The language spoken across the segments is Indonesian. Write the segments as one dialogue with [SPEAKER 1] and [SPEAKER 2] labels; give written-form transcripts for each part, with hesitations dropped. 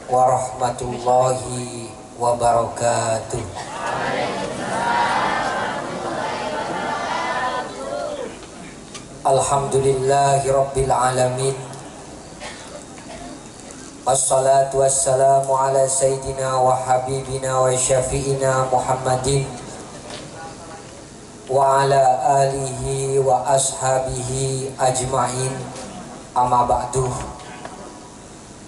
[SPEAKER 1] warahmatullahi wabarakatuh. Alhamdulillahi rabbil alamin. Wassalatu wassalamu ala sayyidina wa habibina wa syafi'ina Muhammadin wa ala alihi wa ashabihi ajma'in. Amma ba'du.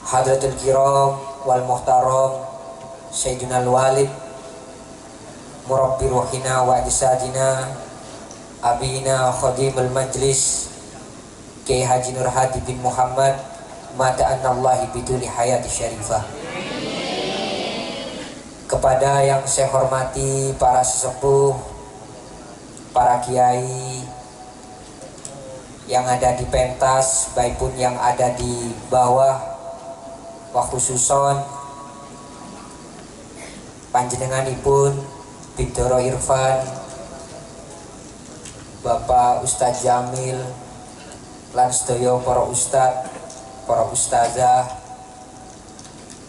[SPEAKER 1] Hadratul kiram wal muhtaram Sayyidina al-walid murabbi ruhina wa ajsadina abina khadimul majlis Kiai Haji Nur Hadi bin Muhammad mata'anallahi biduli hayati syarifah. Kepada yang saya hormati para sesepuh, para kiai yang ada di pentas, baik pun yang ada di bawah, wa khususon panjenenganipun Bidoro Irfan, Bapak Ustadz Jamil, lan sedaya para ustadz, para ustazah,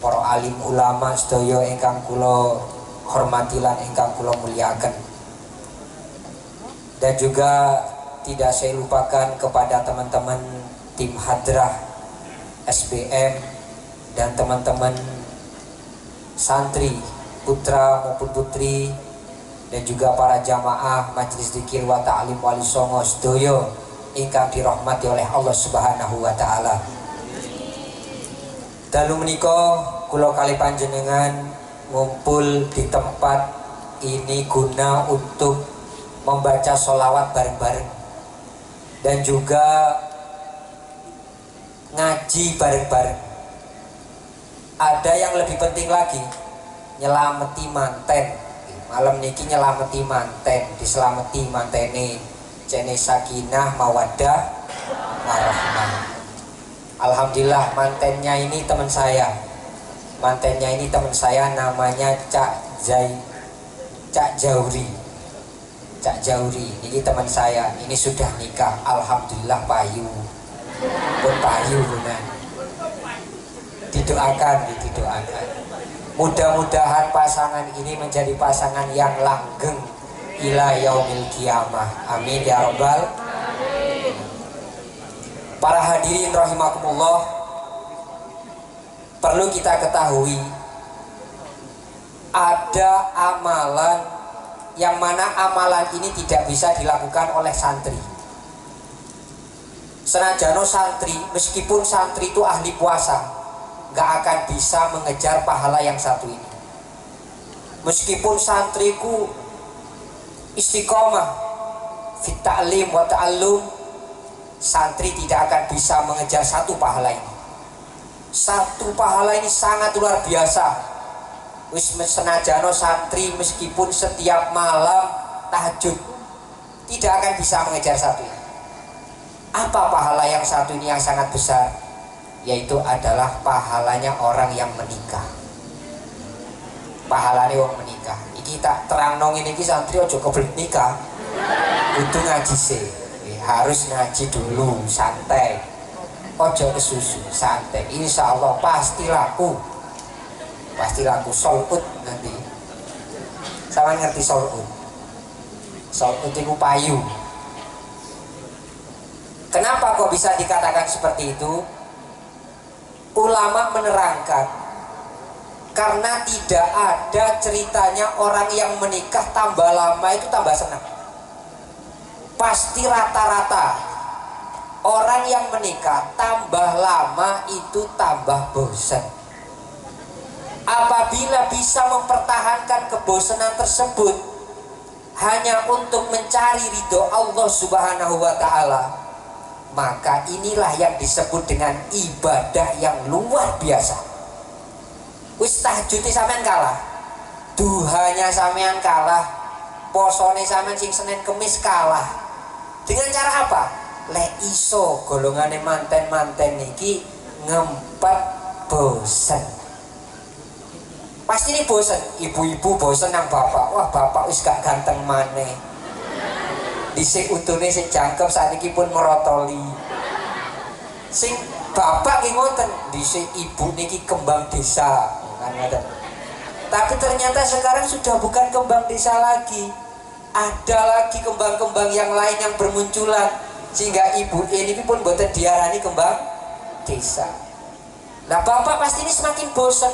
[SPEAKER 1] para alim ulama sedaya ingkang kula hormati lan ingkang kula muliakan. Dan juga tidak saya lupakan kepada teman-teman tim hadrah SBM dan teman-teman santri putra maupun putri dan juga para jamaah Majelis Dzikir wa Ta'lim Wali Songo sedaya ingkang dirahmati oleh Allah Subhanahu wa taala. Dalu menika kula kali panjenengan ngumpul di tempat ini guna untuk membaca sholawat bareng-bareng dan juga ngaji bareng-bareng. Ada yang lebih penting lagi, nyelameti manten. Malam niki nyelameti manten, diselameti mantene jene sakinah mawaddah warahmah. Alhamdulillah mantennya ini teman saya. Mantennya ini teman saya namanya Cak Jauri. Cak Jauri, ini teman saya, ini sudah nikah, alhamdulillah payu, pun payu benar. Didoakan. Mudah-mudahan pasangan ini menjadi pasangan yang langgeng ila yaumil qiyamah. Amin ya rabbal. Para hadirin rahimakumullah, perlu kita ketahui ada amalan yang mana amalan ini tidak bisa dilakukan oleh santri. Senajano santri, meskipun santri itu ahli puasa, gak akan bisa mengejar pahala yang satu ini. Meskipun santriku istiqomah fit ta'lim wa ta'allum, santri tidak akan bisa mengejar satu pahala ini. Satu pahala ini sangat luar biasa. Wis senajano santri meskipun setiap malam tahajud tidak akan bisa mengejar satu ini. Apa pahala yang satu ini yang sangat besar? Yaitu adalah pahalanya orang yang menikah. Pahalanya orang menikah. Iki tak terang nong ini santri ojo kebelet nikah. Kudu ngaji sih. Harus ngaji dulu, santai. Ojo kesusu, santai. Insya Allah pasti laku. Pasti laku solut nanti. Sama ngerti solut. Solut itu payu. Kenapa kok bisa dikatakan seperti itu? Ulama menerangkan karena tidak ada ceritanya orang yang menikah tambah lama itu tambah senang. Pasti rata-rata orang yang menikah tambah lama itu tambah bosan. Apabila bisa mempertahankan kebosanan tersebut hanya untuk mencari ridho Allah Subhanahu wa ta'ala, maka inilah yang disebut dengan ibadah yang luar biasa. Wis tahajudnya sampean kalah, duhanya sampean kalah, posone sampean sing Senin Kemis kalah. Dengan cara apa? Lek iso golongane manten-manten niki ngempet bosen. Pasti ini bosen, ibu-ibu bosen nang bapak. Wah bapak wis gak ganteng maneh. Dhisik untune sing jangkep sakniki pun merotoli. Sing bapak nggih ngoten, dhisik ibu niki kembang desa kan ngoten. Tapi ternyata sekarang sudah bukan kembang desa lagi. Ada lagi kembang-kembang yang lain yang bermunculan, sehingga ibu ini pun boten diarani kembang desa. Nah bapak pasti ini semakin bosan.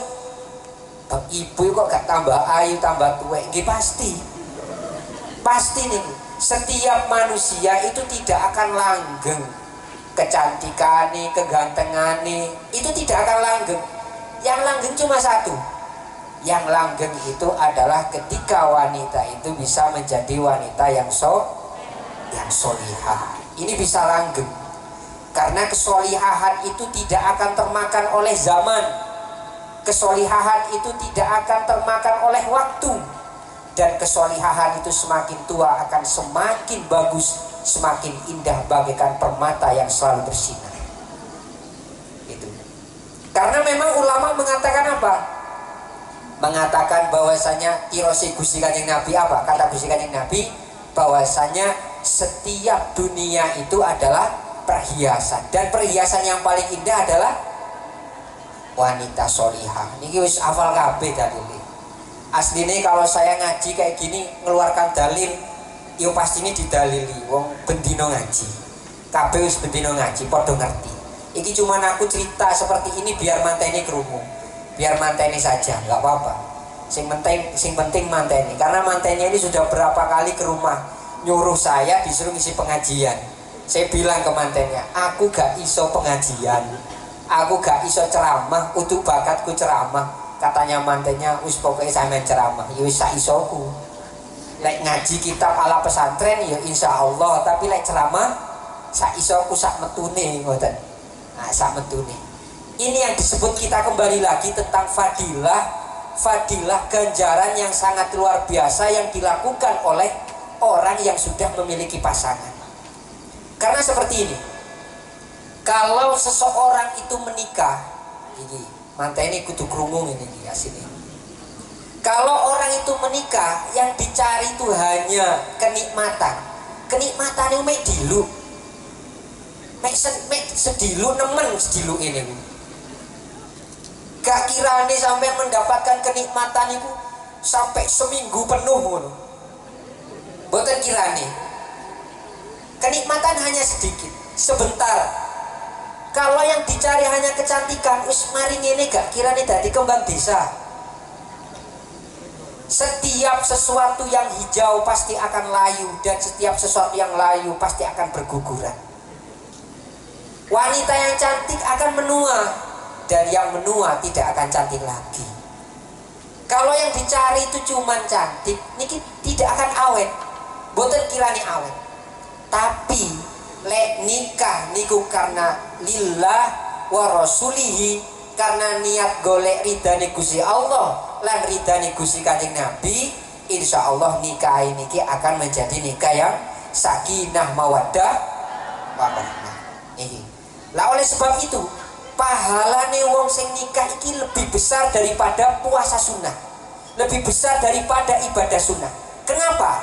[SPEAKER 1] Ibu kok gak tambah ayu, tambah tuwek? Nggih pasti nih. Setiap manusia itu tidak akan langgeng. Kecantikane, kegantengane itu tidak akan langgeng. Yang langgeng cuma satu. Yang langgeng itu adalah ketika wanita itu bisa menjadi wanita yang solihah. Ini bisa langgeng karena kesolihahan itu tidak akan termakan oleh zaman. Kesolihahan itu tidak akan termakan oleh waktu. Dan kesolihahan itu semakin tua akan semakin bagus, semakin indah bagaikan permata yang selalu bersinar. Itu. Karena memang ulama mengatakan apa? Mengatakan bahwasanya kirosi Gusti Kanjeng Nabi apa? Kata Gusti Kanjeng Nabi bahwasanya setiap dunia itu adalah perhiasan, dan perhiasan yang paling indah adalah wanita solihah. Niki wis hafal kabeh dalile. Asline kalau saya ngaji kayak gini ngeluarkan dalil, yo pasti ini didalili wong bendino ngaji. Kabeh wis bendino ngaji, padha ngerti. Iki cuman aku cerita seperti ini biar manteni krungu. Biar manteni saja, nggak apa-apa. Sing penting manteni. Karena manteni ini sudah berapa kali ke rumah nyuruh saya disuruh ngisi pengajian. Saya bilang ke mantennya, aku gak iso pengajian, aku gak iso ceramah, untuk bakatku ceramah. Katanya mantennya, wis pokoknya sampean ceramah, ya wis sak isoku. Lek ngaji kitab ala pesantren ya insya Allah, tapi lek ceramah sak isoku sak metune ngoten. Nah, sak metune. Ini yang disebut, kita kembali lagi tentang fadilah ganjaran yang sangat luar biasa yang dilakukan oleh orang yang sudah memiliki pasangan. Karena seperti ini, kalau seseorang itu menikah, ini manteni kudu krungu ini asine. Kalau orang itu menikah, yang dicari itu hanya kenikmatan. Kenikmatan itu mek dilu, mek sedilu nemen sedilu ini. Gak kirane sampai mendapatkan kenikmatan itu sampai seminggu penuh ngono. Boten kirane. Kenikmatan hanya sedikit, sebentar. Kalau yang dicari hanya kecantikan, wis mari ngene gak kirane dadi kembang desa. Setiap sesuatu yang hijau pasti akan layu, dan setiap sesuatu yang layu pasti akan berguguran. Wanita yang cantik akan menua, dan yang menua tidak akan cantik lagi. Kalau yang dicari itu cuman cantik, niki tidak akan awet. Boten kirani awet. Tapi lek nikah niku karena lillah wa rasulihi, karena niat golek ridane Gusti Allah lan ridane Gusti Kanjeng Nabi, insya Allah nikah ini akan menjadi nikah yang sakinah mawaddah warahmah. Lah oleh sebab itu pahalane wong sing nikah iki lebih besar daripada puasa sunnah, lebih besar daripada ibadah sunnah. Kenapa?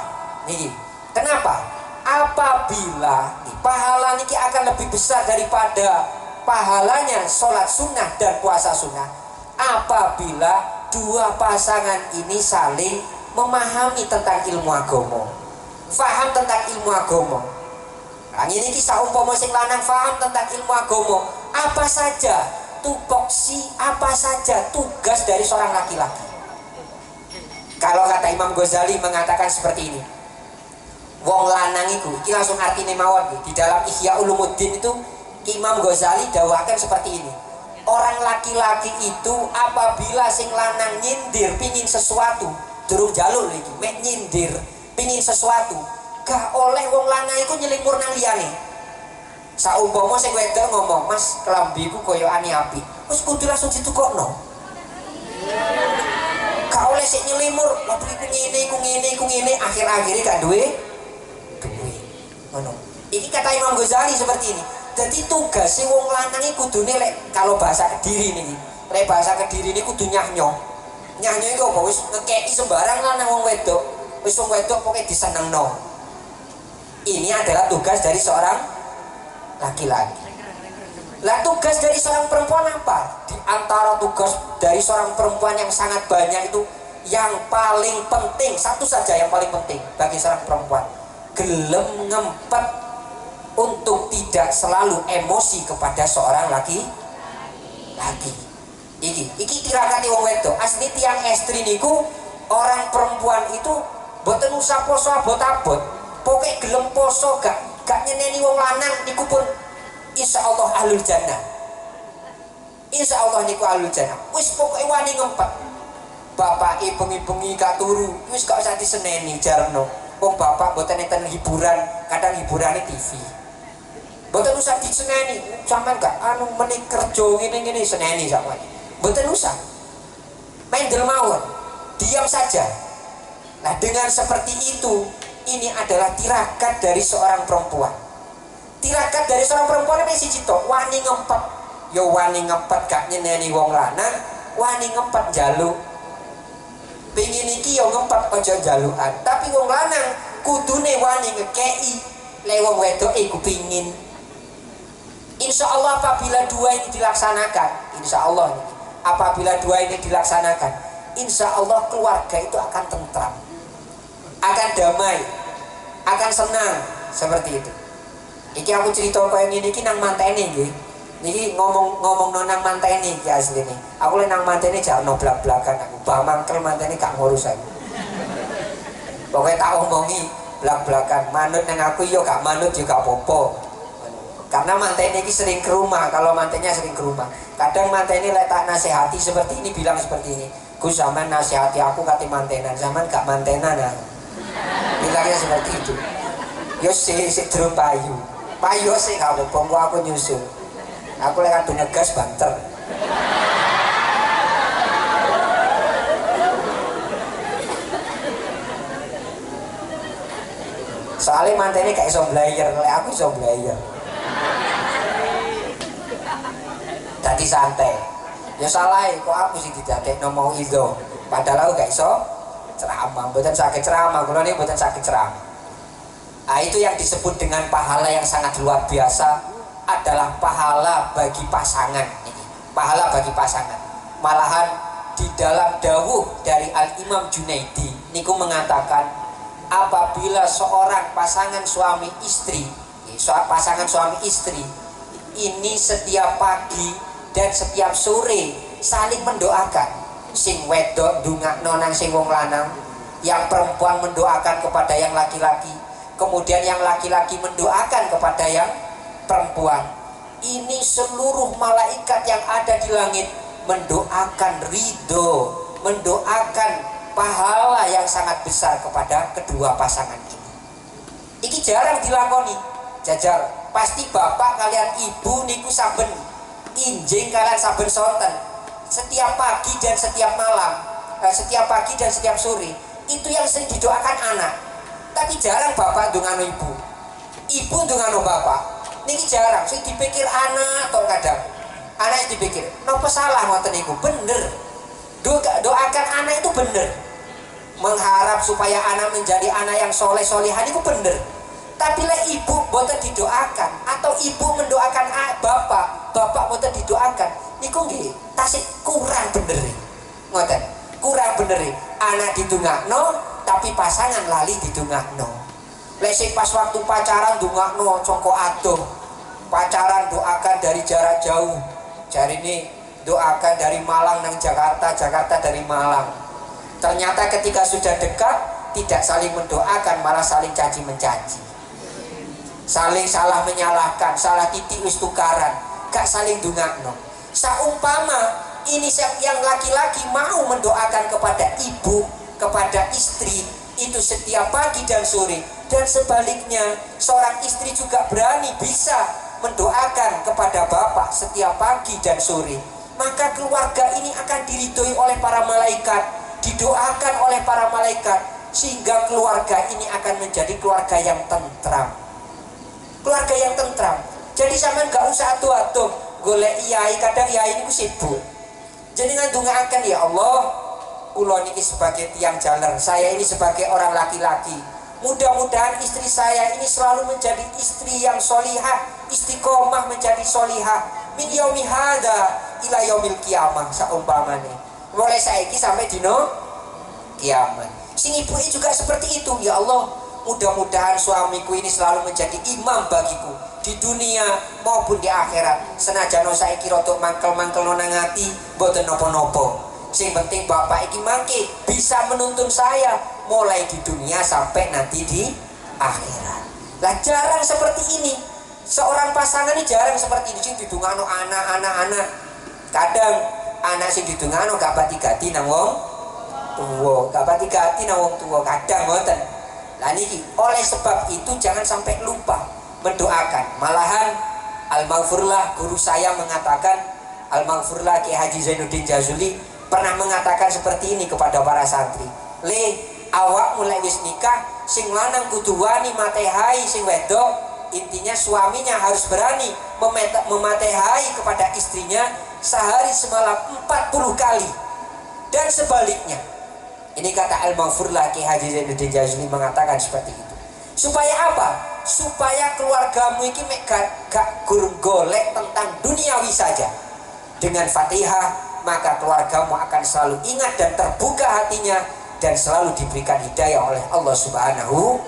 [SPEAKER 1] Kenapa? Apabila pahala niki akan lebih besar daripada pahalanya sholat sunnah dan puasa sunnah, apabila dua pasangan ini saling memahami tentang ilmu agama, faham tentang ilmu agama. Nah, ini kisah umpama sing lanang faham tentang ilmu agama, apa saja tupoksi, apa saja tugas dari seorang laki-laki. Kalau kata Imam Ghazali mengatakan seperti ini, wong lanang itu, ini langsung artinya mawon di dalam Ihya Ulumuddin itu Imam Ghazali dawakan seperti ini. Orang laki-laki itu apabila sing lanang nyindir pingin sesuatu, durung jalur lagi, mek nyindir pingin sesuatu, gak oleh wong lanang itu nyelimur nang liyane. Saumpama sing wedok ngomong, "Mas, kelambiku koyo ani api." Wis kudu langsung ditukokno. Gak oleh sik nyelimur, "Lha iku ngene, akhir-akhire gak duwe ngono. Iki kata Imam Ghazali seperti ini. Jadi tugas si wong lanang iki kudune lek kalau bahasa Kediri niki. Lek bahasa Kediri ini kudu nyahnyo. Nyahnyo iku apa wis ngekeki sembarang lanang wong wedok. Wis wong wedok pokoke disenengno. Ini adalah tugas dari seorang laki-laki. Lah tugas dari seorang perempuan apa? Di antara tugas dari seorang perempuan yang sangat banyak itu, yang paling penting, satu saja yang paling penting bagi seorang perempuan, gelem ngempet untuk tidak selalu emosi kepada seorang laki. Iki tirakati wong wedok. Asli tiang estri niku, orang perempuan itu boten usah poso abot-abot. Pokoke gelem poso gak nyeneni wong lanang niku pun insya Allah ahlul jannah. Insya Allah niku ahlul jannah. Wis pokoke wani ngempet. Bapak bengi-bengi gak turu, wis gak usah diseneni jarno. Wong bapak boten enten hiburan, kadang hiburane TV. Boten usah diseneni, sampean gak meni kerja ngene-ngene seneni sampean. Boten usah. Main mawon, diam saja. Nah, dengan seperti itu, ini adalah tirakat dari seorang perempuan. Tirakat dari seorang perempuan ini siji tok, wani ngempet. Ya wani ngempet gak nyeneni wong lanang, wani ngempet njaluk. Pengin iki ya ngempet aja njalukan. Tapi wong lanang kudune wani ngekei le wong wedok iku pengin. Insya Allah apabila dua ini dilaksanakan, insya Allah apabila dua ini dilaksanakan, insya Allah keluarga itu akan tentram, akan damai, akan senang, seperti itu. Iki aku cerita kaya ngene iki nang mantene nggih. Niki ngomong nang mantene iki asline. Aku le nang mantene jarno blak-blakan aku. Bah mangkel mantene gak ngurus aku. Pokoke tak omongi blak-blakan. Manut nang aku yo gak manut juga apa-apa. Karena mantene ini sering ke rumah, kalau mantennya sering ke rumah. Kadang mantene lek tak nasihati seperti ini, bilang seperti ini. Gus zaman nasihati aku kate mantenan, zaman gak mantenan nah. Bilangnya seperti itu. Yo si durung payu. Payu sih gak apa-apa, aku nyusul. Aku lek adu ngegas banter. Soalnya mantene gak iso belajar, lek aku iso belajar. Jadi santai. Ya salah kok aku sih didadekno mau itu. Padahal aku gak iso ceramah, mboten sakit ceramah, kula niki mboten sakit ceramah. Nah, itu yang disebut dengan pahala yang sangat luar biasa, adalah pahala bagi pasangan ini. Pahala bagi pasangan. Malahan di dalam dawuh dari Al-Imam Junaidi niku mengatakan, apabila seorang pasangan suami istri, pasangan suami istri ini setiap pagi dan setiap sore saling mendoakan, sing wedok ndongakno nang sing wong lanang, yang perempuan mendoakan kepada yang laki-laki, kemudian yang laki-laki mendoakan kepada yang perempuan. Ini seluruh malaikat yang ada di langit mendoakan ridho, mendoakan pahala yang sangat besar kepada kedua pasangan ini. Iki jarang dilakoni. Jajar pasti bapak kalian ibu niku saben injing kalian saben sonten, setiap pagi dan setiap malam, setiap pagi dan setiap sore itu yang sering didoakan anak. Tapi jarang bapak ndongano ibu, ibu ndongano bapak. Niki jarang, sing dipikir anak atau kadang anak yang dipikir nopo salah ngoten niku. Bener, doakan anak itu bener, mengharap supaya anak menjadi anak yang soleh solehan itu bener. Tapi lah ibu boten didoakan, atau ibu mendoakan bapak, bapak boten didoakan, niku nggih tasik kurang bener. Ngoten, kurang bener. Anak didongakno tapi pasangan lali didongakno. Lek sing pas waktu pacaran dongakno congko adoh. Pacaran doakan dari jarak jauh. Jari ini doakan dari Malang nang Jakarta, Jakarta dari Malang. Ternyata ketika sudah dekat tidak saling mendoakan, malah saling caci mencaci, saling salah menyalahkan, salah titik wis tukaran, gak saling dongakno. Saumpama ini yang laki-laki mau mendoakan kepada ibu, kepada istri itu setiap pagi dan sore, dan sebaliknya seorang istri juga berani bisa mendoakan kepada bapak setiap pagi dan sore, maka keluarga ini akan diridhoi oleh para malaikat, didoakan oleh para malaikat, sehingga keluarga ini akan menjadi keluarga yang tentram. Keluarga yang tentram. Jadi sampean gak usah atuh-atuh golek yai, kadang yai niku sibuk. Jenengan ndongaaken, ya Allah, kula niki sebagai tiang jaler, saya ini sebagai orang laki-laki mudah-mudahan istri saya ini selalu menjadi istri yang solihah, istiqomah menjadi solihah min yaumi hadza ila yaumil qiyamah saumpamane mulai saiki sampai dino kiamat. Sing ibu juga seperti itu, ya Allah, mudah-mudahan suamiku ini selalu menjadi imam bagiku di dunia maupun di akhirat. Senajan saiki rada mangkel-mangkel nang ati mboten napa-napa. Sing penting bapak iki mangke bisa menuntun saya mulai di dunia sampai nanti di akhirat. Lah jarang seperti ini. Seorang pasangan ini jarang seperti ini. Sing didungano anak. Kadang anak sing didungano gak pati-gati nang wong tuwa, gak pati-gati nang wong tuwa, kadang ngoten. Lah niki oleh sebab itu jangan sampai lupa mendoakan. Malahan Al-Maghfurlah guru saya mengatakan, Al-Maghfurlah Ki Haji Zainuddin Jazuli pernah mengatakan seperti ini kepada para santri. Le, awak mulai wis nikah, sing lanang kudu wani matehai sing wedok. Intinya suaminya harus berani mematehai kepada istrinya sehari semalam 40 kali. Dan sebaliknya. Ini kata Al-Maghfurlah Ki Haji Zainuddin Jazuli mengatakan seperti itu. Supaya apa? Supaya keluargamu ini gak golek tentang duniawi saja. Dengan Fatihah maka keluargamu akan selalu ingat dan terbuka hatinya dan selalu diberikan hidayah oleh Allah Subhanahu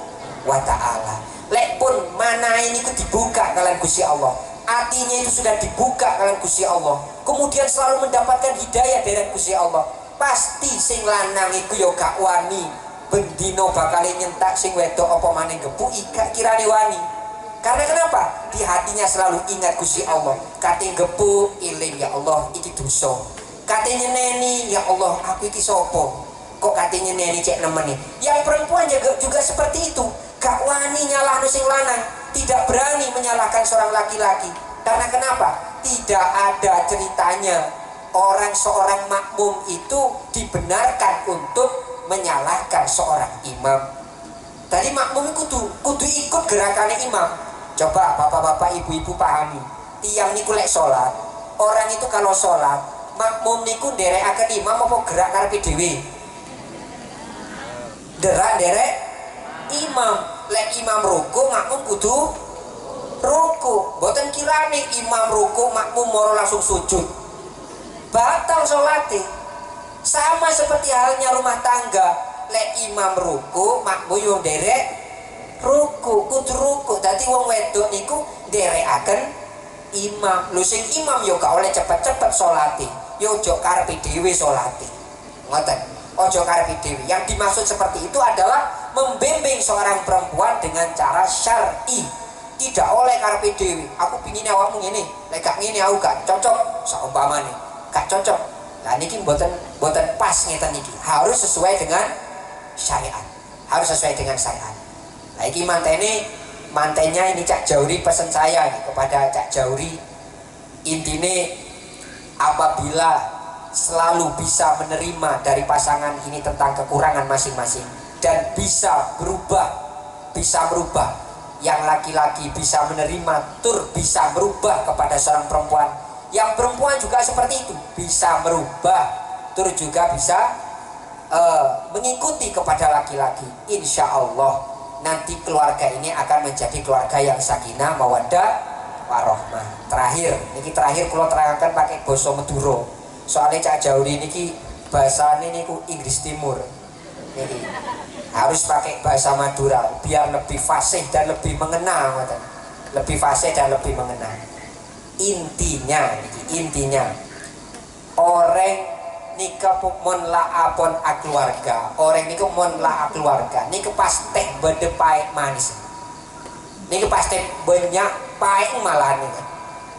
[SPEAKER 1] wa ta'ala. Lek pun mana ini itu dibuka kalian Gusti Allah, hatinya itu sudah dibuka kalian Gusti Allah, kemudian selalu mendapatkan hidayah dari Gusti Allah, pasti sing lanang iku yo gak wani bendino bakal nyentak sing wedok apa maneh gepuki gak kirani wani. Karena kenapa? Di hatinya selalu ingat Gusti Allah. Kate gepuk iling, ya Allah iki dosa. Kate nyeneni, ya Allah aku iki sapa? Kok kate nyeneni cek nemeni. Yang perempuan juga seperti itu. Gak wani nyalahno sing lanang, tidak berani menyalahkan seorang laki-laki. Karena kenapa? Tidak ada ceritanya seorang makmum itu dibenarkan untuk menyalahkan seorang imam. Tadi makmum kudu ikut gerakannya imam. Coba bapak-bapak, ibu-ibu pahami. Tiang niku lek sholat, orang itu kalau sholat, makmum niku nderekaken imam apa gerak karepe dhewe? Derek imam. Lek imam ruku, makmum kudu ruku. Boten kirane imam ruku, makmum moro langsung sujud. Batal sholate. Sama seperti halnya rumah tangga. Lek imam ruku, makmum yo nderek ruku, kudu ruku. Dadi wong wedok niku nderekaken imam. Lho sing imam yo gak oleh cepet-cepet sholate. Yo ojo karepe dhewe sholate. Ngoten. Ojo karepe dhewe. Yang dimaksud seperti itu adalah membimbing seorang perempuan dengan cara syar'i. Tidak oleh karepe dhewe. Aku pingin awakmu ngene, lek gak ngene aku gak cocok saumpamane. Gak cocok. Lah niki mboten pas ngeten niki. Harus sesuai dengan syariat. Harus sesuai dengan syariat. Nah iki mantennya ini Cak Jauri pesen saya nih, kepada Cak Jauri. Intine apabila selalu bisa menerima dari pasangan ini tentang kekurangan masing-masing dan bisa merubah, yang laki-laki bisa menerima, bisa merubah kepada seorang perempuan, yang perempuan juga seperti itu, bisa merubah, juga bisa mengikuti kepada laki-laki. Insya Allah nanti keluarga ini akan menjadi keluarga yang sakinah, mawaddah, warahmah. Terakhir kalau terangkan pakai basa Madura. Soalnya Cak Jauri niki bahasane niku Inggris Timur. Niki harus pakai bahasa Madura biar lebih fasih dan lebih mengena, lebih fasih dan lebih mengena. Intinya orang nika mon laapon keluarga, orang niku mon la keluarga niku pasti bedepai manis, niku pasti banyak paing malah nih,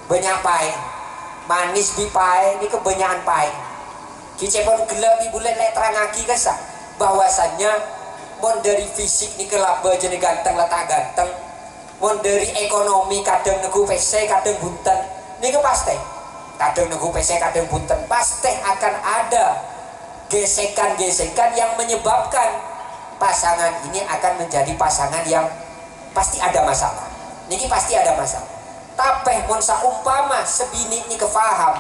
[SPEAKER 1] banyak paing manis bipai niku banyakan paing. Kicepon gelap di bulan lek terangaki kesah bahwasannya mon dari fisik niku laba jadi ganteng letak ganteng, mon dari ekonomi kadang negu PC kadang bunten niku pasti. Kadang nunggu PC, kadang punten, pasti akan ada gesekan-gesekan yang menyebabkan pasangan ini akan menjadi pasangan yang pasti ada masalah. Niki pasti ada masalah. Tapi mun saumpama sebini ini kefaham,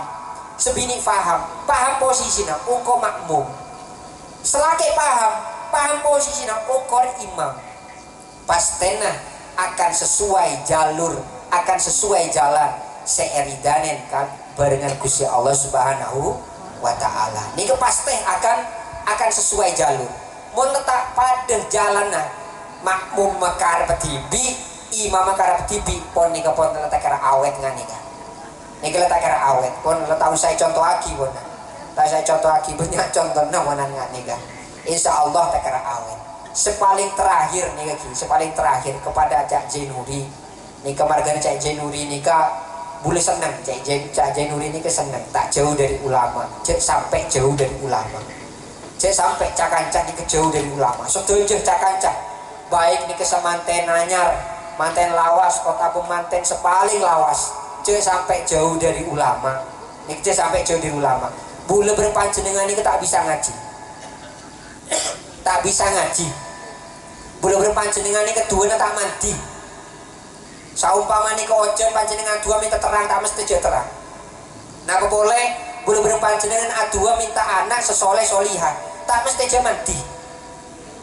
[SPEAKER 1] paham posisinya, uko makmum. Selagi paham posisinya, uko imam. pastena akan sesuai jalur, akan sesuai jalan seeridanen kan barengan Gusti Allah Subhanahu wa taala. Niki pasti akan sesuai jalur. Mun letak pada jalanan makmum makar petibi, imam makar petibi pon nika pon letak kara awet ngani kan. Niki letak kara awet pon letak saya contoh aki pon. Saya contoh aki banyak contoh nawanan ngani kan. Insyaallah tak kara awet. Sepaling terakhir nih sepaling terakhir kepada Cak Jainuri nika margana Cak Jainuri nika boleh senang Cak Jainuri nika senang tak jauh dari ulama, cek sampai jauh dari ulama, cek sampai cakanca nika jauh dari ulama, setuju cakanca baik nika semanten anyar, manten lawas, kota pemanten sepaling lawas, cek sampai jauh dari ulama, nika cek sampai jauh dari ulama, boleh berpanjenengan nika tak bisa ngaji, tak bisa ngaji. Boleh berpanjenengan ini kedua tak mandi. Saumpama ini ke ojen panjenengan dua minta terang tak mesti jauh terang. Nah boleh berpanjenengan adua minta anak sesoleh solihah tak mesti jauh mandi.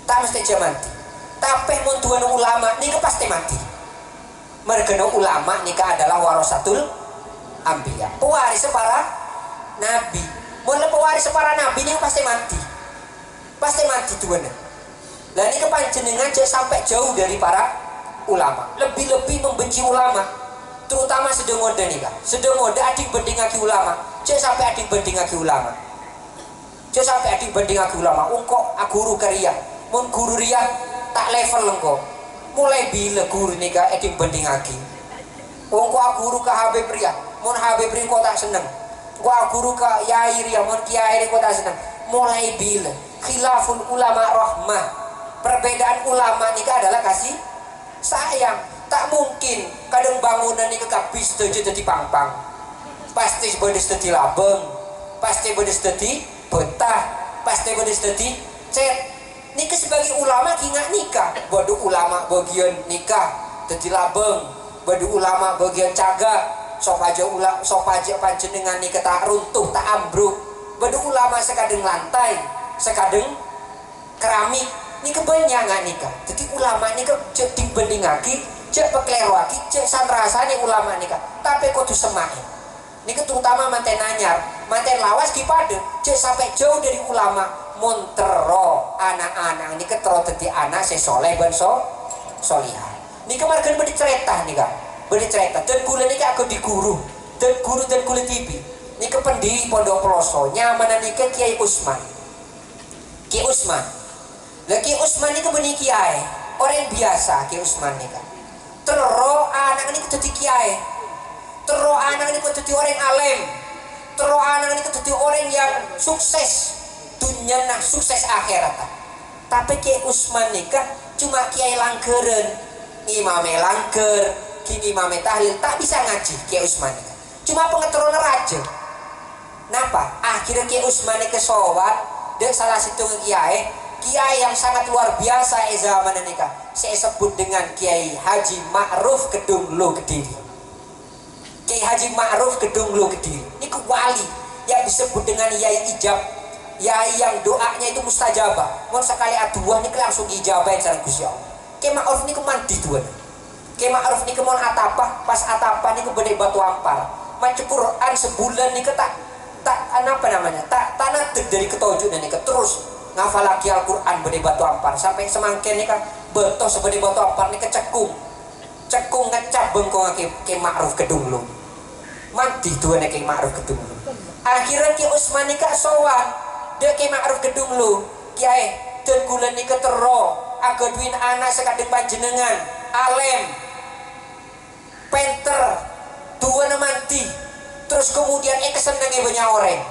[SPEAKER 1] Tak mesti jauh mandi. Tapi mun tuan ulama ini pasti mandi. Mergeno ulama ini adalah warasatul ambiya, pewaris para nabi. Mun pewaris para nabi ini pasti mandi. Pasti mandi tuan. Lah ini kepanjenengan sampai jauh dari para ulama, lebih-lebih membenci ulama, terutama sedang mode nih kak, sedang mode adik banding aki ulama, sampai adik banding aki ulama, sampai adik banding aki ulama, ungkok guru karya, mun guru ria tak level engkau, mulai bila guru nih kak adik banding aki, ungkok guru ke Habib ria, mun Habib ria kau tak seneng, ungkok guru ke Yai ria, mun Kiai ria kau tak seneng, mulai bila khilaful ulama rahmah. Perbedaan ulama ini adalah kasih sayang. Tak mungkin kadang bangunan ini kekabis setuju jadi pang-pang. Pasti bedes jadi labeng, pasti bedes jadi betah, pasti bedes jadi cet. Nika sebagai ulama kinga nikah, bodoh ulama bagian nikah jadi labeng, bodoh ulama bagian caga, sok aja panjenengan nikah tak runtuh tak ambruk, bodoh ulama sekadeng lantai, sekadeng keramik. Ini kebanyakan nikah. Jadi ulama nikah cek dibanding lagi, cek peklero lagi, cek sanrasane ulama nikah. Tapi kok tuh semain. Nikah terutama manten anyar, manten lawas kipade, cek sampai jauh dari ulama. Montero anak-anak nikah terus jadi anak sesoleh ben solihah. Nikah margan bercerita nikah, bercerita. Dan gula nikah aku diguru, dan guru dan gula TV. Nikah pendiri Pondok Peloso, nyaman nikah Kiai Usman. Kiai Usman. Lagi Usman ini benih kiai, orang biasa Kiai Usman ini kan. Terus anak ini jadi kiai, terus anak ini jadi orang alim, terus anak ini jadi orang yang sukses dunia nah sukses akhirat. Tapi Kiai Usman ini kan cuma kiai langkeren, imame langker, kini imame tahlil tak bisa ngaji Kiai Usman ini kan. Cuma pengeturunan raja. Napa? Akhirnya Kiai Usman ini kesowan dan salah satu kiai. Kiai yang sangat luar biasa zaman ini kan, saya sebut dengan Kiai Haji Ma'ruf Kedunglu Kediri. Kiai Haji Ma'ruf Kedunglu Kediri ini wali yang disebut dengan Yai Ijab, Yai yang doanya itu mustajabah. Mau sekali aduan ini langsung ijabah cara Gusti Allah. Kiai Ma'ruf ini mandi tuan. Kiai Ma'ruf ini mau atapah, pas atapah ini bener batu ampar. Macam Quran sebulan ini tak apa namanya tak tanah dari ketujuh nih terus ngafal lagi Al-Quran beri batu ampar sampai semangkin ini kan betul sebagai batu ampar ini kecekung ngecap bengkong ke Ma'ruf Kedunglu mati tuan ke Ma'ruf Kedunglu. Akhirnya Ki Usman ini kak sowan dia ke Ma'ruf Kedunglu kiai dan gula ini ketero aga duin anak sekadeng panjenengan alem penter dua mati terus kemudian kesenangan banyak orang.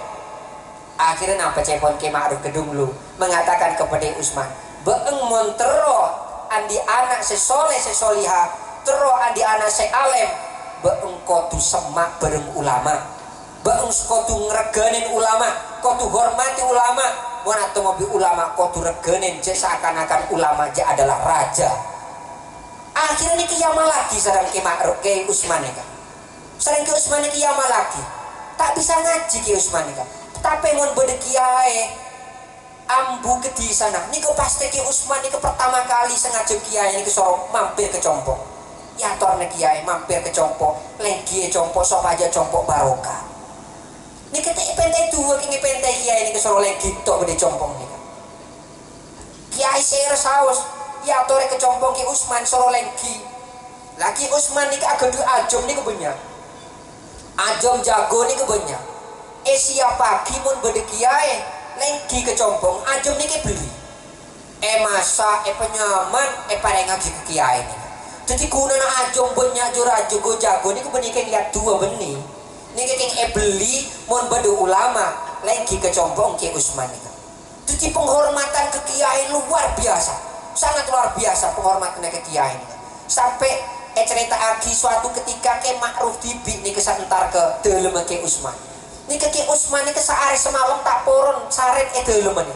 [SPEAKER 1] Akhirnya apa cepon ke Ma'ruf Kedunglu mengatakan kepada Usman, beeng montero andi anak sesoleh sesoliha, tero andi anak sealem, beeng kotu semak bareng ulama, beeng kotu ngregenin ulama, kotu hormati ulama, mana tuh mobil ulama kotu regenin, seakan-akan ulama aja adalah raja. Akhirnya ini kiamat lagi sarang ke Ma'ruf ke Usman ini, sarang ke Usman ini kiamat lagi, tak bisa ngaji ke Usman ini. Tapi mun bede kiai ambu ke di sana niku pasti Ki Usman niku pertama kali sengaja kiai niku sorong mampir ke Compo ya torne kiai mampir ke Compo lagi Compo sok aja Compo barokah niku teh pentai dua kini pentai kiai niku sorong lagi tok di Compo niku kiai saya saus ya tore ke Compo Ki Usman sorong lagi Usman niku agak ajom niku banyak ajom jago niku banyak siap pagi mun bede kiai lagi ke Compong ajom niki beli masak penyaman pareng lagi ke kiai ini jadi gunana ajom banyak jurajo go jago niku benih kayak lihat dua benih niki keng beli mon bade ulama lagi ke Compong Ki Usman itu jadi penghormatan ke kiai luar biasa sangat luar biasa penghormatan ke kiai ini sampai cerita lagi suatu ketika ke Ma'ruf Dibi nih kesantar ke dalam Ki Usman ini Ki Usman ini sehari semalam tak poron saret dalam ini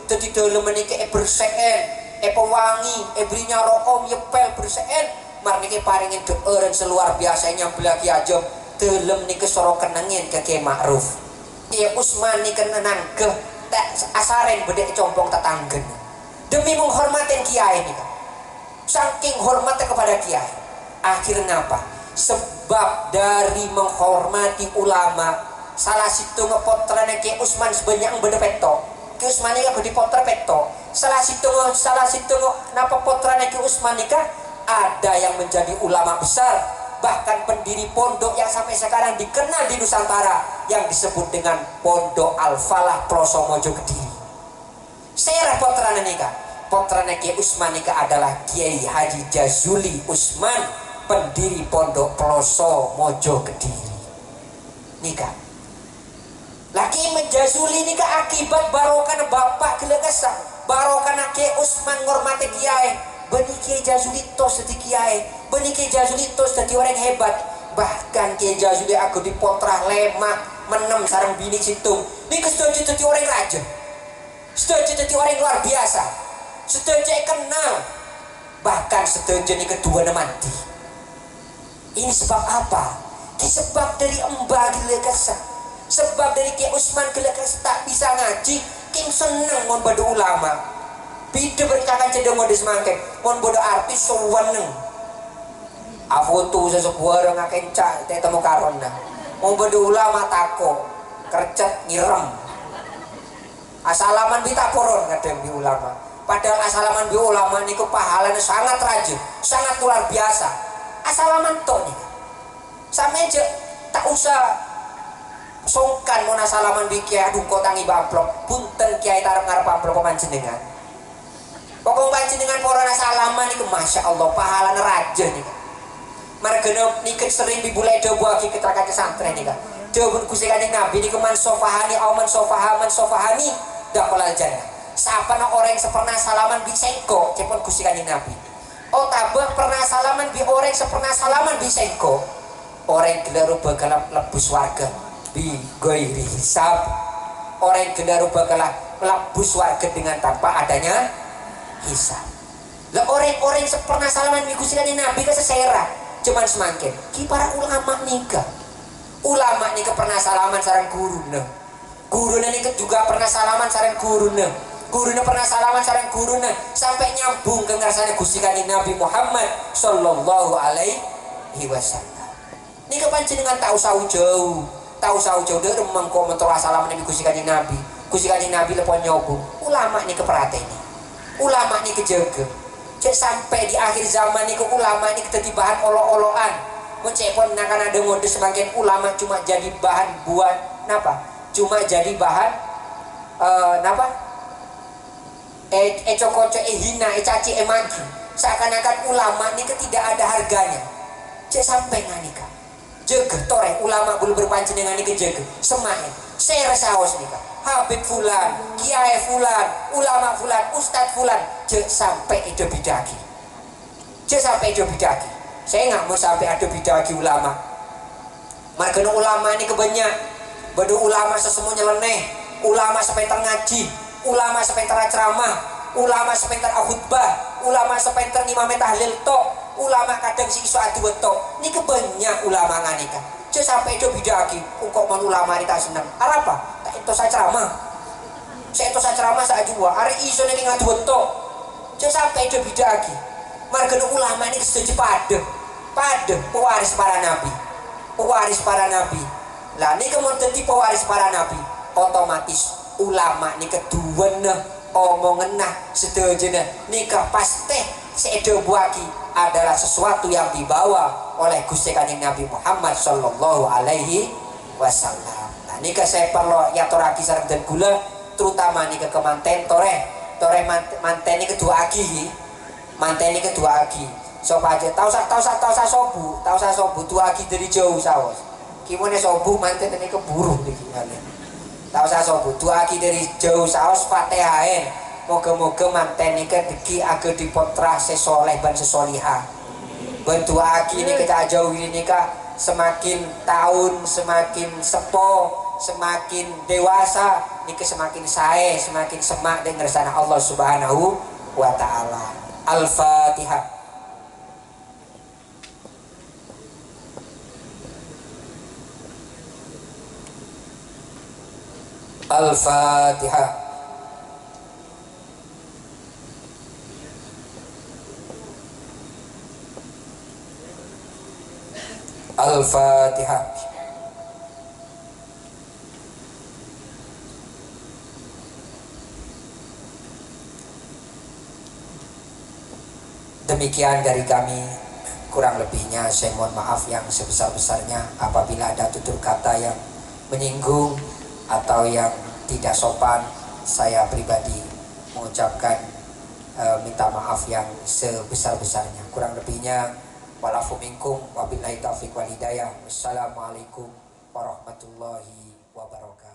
[SPEAKER 1] jadi dalam ini berseen pewangi berinya room yepel berseen mar ini paringin deuren seluar biasanya belagi aja dalam ini sorok kenangin ke Ki Ma'ruf Ki Usman ini kenang ke asaren bedek compong tetanggen demi menghormatin kiai ini saking hormatnya kepada kiai akhirnya apa sebab dari menghormati ulama salah situ ngepotrane Ki Usman sebanyak beda peto Ki Usman ini bedi potret peto salah situ napa potrane Ki Usman ini ada yang menjadi ulama besar bahkan pendiri pondok yang sampai sekarang dikenal di Nusantara yang disebut dengan Pondok Al-Falah Ploso Mojo Kediri saya potrane ini potrane Ki Usman ini adalah Kiai Haji Jazuli Usman pendiri Pondok Ploso Mojo Kediri nikah lagi menjazuli ini ke akibat barokah bapak gelegesan barokah Ki Usman ngormati kiai benih Kiai Jazuli tos jadi kiai benih Kiai Jazuli tos jadi orang hebat bahkan Kiai Jazuli aku dipotrah lemak menem sarang bini situng ini setuju jadi orang raja setuju jadi orang luar biasa setuju kenal bahkan setuju ini kedua mati ini sebab apa? Sebab dari embah gelegesan sebab dari Ki Usman gelekas tak bisa ngaji king seneng mon badu ulama bide berkakan cedeng modis mangke mon bodo artis seweneng afoto sesebuah orang akencak teh temu karona mon badu ulama tako kercet nyirem asalaman bita poron kadang bi ulama padahal asalaman bi ulama niku pahalanya sangat rajin sangat luar biasa asalaman tok nih sampai aja tak usah songkan mau nasalaman bi kiai aduh kau tangi baplok punten kiai tarap ngarep baplok panjenengan pokok panjenengan pora nasalaman itu masya Allah pahala raja nih margana nikah sering dibulai doa bagi keterangan pesantren nih kan doa kusi kanjeng Nabi nih keman sofahani auman sofahani dak kolal jannah siapa orang yang sepernah salaman bi sengko cepon kusi kanjeng Nabi oh tabah pernah salaman bi orang sepernah salaman bi sengko orang gelaru bakalan lebus warga bi goiri hisab orang gendaru bakalah melabus warga dengan tanpa adanya hisab lah orang-orang sepernah salaman mikusikan Nabi ke sesera cuman semakin ki para ulama nikah pernah salaman sarang guruna nikah juga pernah salaman sarang guruna pernah salaman sarang guruna sampai nyambung ke ngarsane Gusti Kanjeng Nabi Muhammad sallallahu alaihi wasallam nikah panjenengan tak usah jauh deh remang komentar assalamu alaikum Gusti Kanjeng Nabi lepon nyobu ulama nih keperhatian ini ulama nih kejaga cek sampai di akhir zaman nih ulama nih jadi bahan olo-oloan mencepon akan ada mode sebagian ulama cuma jadi bahan buat napa cuma jadi bahan napa coko hina caci maki seakan-akan ulama nih tidak ada harganya cek sampai nganika jaga toreh ulama bulu berpancing dengan ini jaga semain saya rasa awas nih kak Habib fulan kiai fulan ulama fulan ustad fulan jangan sampai itu bidaki saya nggak mau sampai ada bidaki ulama margana ulama ini kebanyak badu ulama sesemuanya leneh ulama sepenter ngaji ulama sepenter ceramah ulama sepenter khutbah ulama sepenter ngimame tahlil tok ulama kadang si isu adu wetok ini kebanyak ulama nganika cek sampai itu bidaki kok man ulama ini tak senang apa tak itu saya ceramah saya itu ceramah saat jua hari iso nih ngadu wetok jangan sampai ada beda lagi marga ulama ini setuju pada pewaris para nabi lah ini kemudian pewaris para nabi otomatis ulama ini kedua omongan setuju nikah pasti seedo buaki adalah sesuatu yang dibawa oleh Gusti Kanjeng Nabi Muhammad sallallahu alaihi wasallam. Nah nikah saya perlu ya toraki sareng dan gula terutama nikah kemanten tore manten ini kedua agi sopa aja tau sa sobu dua agi dari jauh sawas gimana sobu manten ini keburu tau sa sobu dua agi dari jauh sawas fatehaen moga-moga manten ini deki agak dipotrah sesoleh dan sesolihah bantu agi ini kita jauh ini kak semakin tahun semakin sepo semakin dewasa ini semakin sae semakin semak dengan sana Allah subhanahu wa ta'ala. Al-Fatihah. Al-Fatihah. Al-Fatihah. Demikian dari kami, kurang lebihnya saya mohon maaf yang sebesar-besarnya apabila ada tutur kata yang menyinggung atau yang tidak sopan. Saya pribadi mengucapkan minta maaf yang sebesar-besarnya. Kurang lebihnya walafu minkum wabillahi taufiq wal hidayah. Wassalamualaikum warahmatullahi wabarakatuh.